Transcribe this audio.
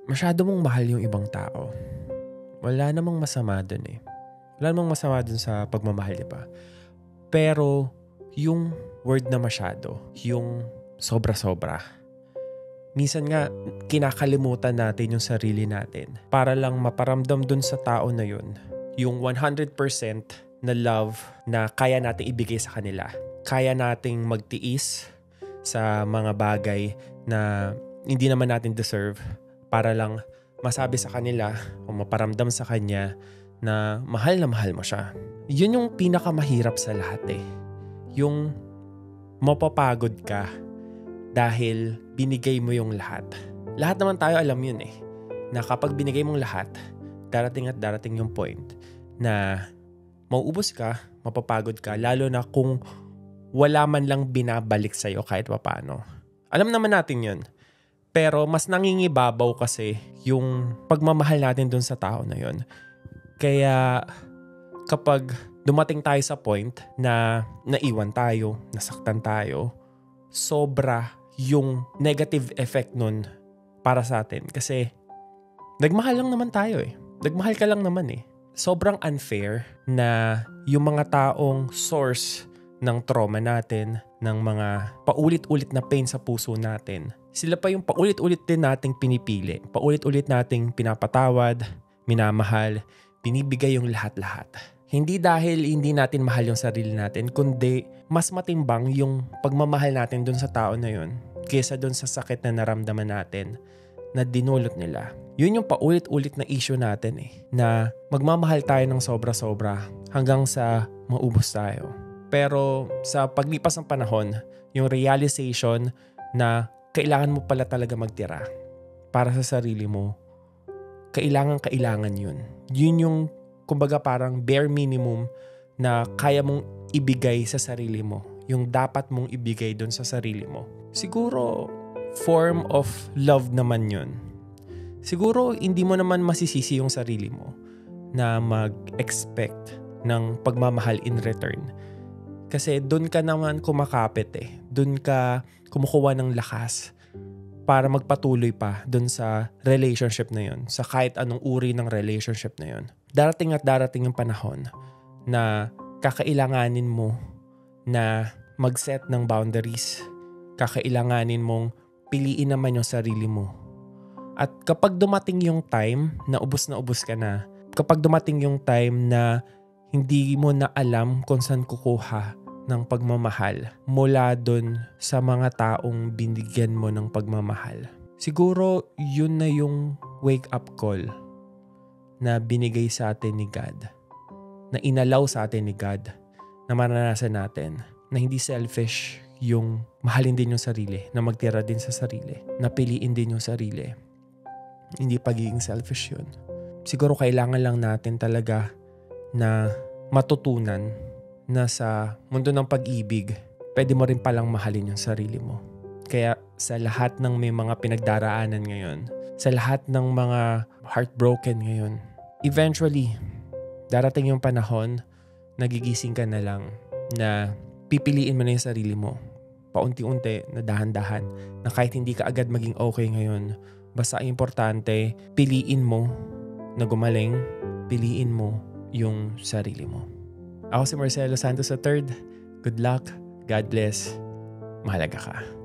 masyado mong mahal yung ibang tao. Wala namang masama dun eh. Wala namang masama dun sa pagmamahal, diba? Pero yung word na masyado, yung sobra-sobra, minsan nga kinakalimutan natin yung sarili natin para lang maparamdam dun sa tao na yun yung 100% na love na kaya nating ibigay sa kanila. Kaya nating magtiis sa mga bagay na hindi naman natin deserve para lang masabi sa kanila o maparamdam sa kanya na mahal mo siya. Yun yung pinakamahirap sa lahat eh. Yung mapapagod ka dahil binigay mo yung lahat. Lahat naman tayo alam yun eh. Na kapag binigay mong lahat, darating at darating yung point na mauubos ka, mapapagod ka, lalo na kung wala man lang binabalik sa'yo kahit paano. Alam naman natin yun. Pero mas nangingibabaw kasi yung pagmamahal natin dun sa tao na yun. Kaya kapag dumating tayo sa point na naiwan tayo, nasaktan tayo, sobra yung negative effect nun para sa atin. Kasi nagmahal lang naman tayo eh. Nagmahal ka lang naman eh. Sobrang unfair na yung mga taong source ng trauma natin, ng mga paulit-ulit na pain sa puso natin, sila pa yung paulit-ulit din nating pinipili. Paulit-ulit nating pinapatawad, minamahal, binibigay yung lahat-lahat. Hindi dahil hindi natin mahal yung sarili natin, kundi mas matimbang yung pagmamahal natin dun sa tao na yun kaysa dun sa sakit na naramdaman natin na dinulot nila. Yun yung paulit-ulit na issue natin eh, na magmamahal tayo ng sobra-sobra hanggang sa maubos tayo. Pero sa paglipas ng panahon, yung realization na kailangan mo pala talaga magtira para sa sarili mo, kailangan yun. Yun yung kumbaga parang bare minimum na kaya mong ibigay sa sarili mo. Yung dapat mong ibigay dun sa sarili mo. Siguro form of love naman yun. Siguro hindi mo naman masisisi yung sarili mo na mag-expect ng pagmamahal in return. Kasi doon ka naman kumakapit eh. Doon ka kumukuha ng lakas para magpatuloy pa doon sa relationship na yun. Sa kahit anong uri ng relationship na yun. Darating at darating yung panahon na kakailanganin mo na mag-set ng boundaries. Kakailanganin mong piliin naman yung sarili mo. At kapag dumating yung time na ubos ka na, kapag dumating yung time na hindi mo na alam kung saan kukuha ng pagmamahal mula dun sa mga taong binigyan mo ng pagmamahal, siguro yun na yung wake-up call na binigay sa atin ni God, na inalaw sa atin ni God, na maranasan natin na hindi selfish yung mahalin din yung sarili, na magtira din sa sarili, na piliin din yung sarili. Hindi pagiging selfish yun. Siguro kailangan lang natin talaga na matutunan na sa mundo ng pag-ibig, pwede mo rin palang mahalin yung sarili mo. Kaya sa lahat ng may mga pinagdaraanan ngayon, sa lahat ng mga heartbroken ngayon, eventually, darating yung panahon, nagigising ka na lang na pipiliin mo na yung sarili mo. Paunti-unti, na dahan-dahan, na kahit hindi ka agad maging okay ngayon, basta importante, piliin mo na gumaling, piliin mo yung sarili mo. Ako si Marcelo Santos III. Good luck. God bless. Mahalaga ka.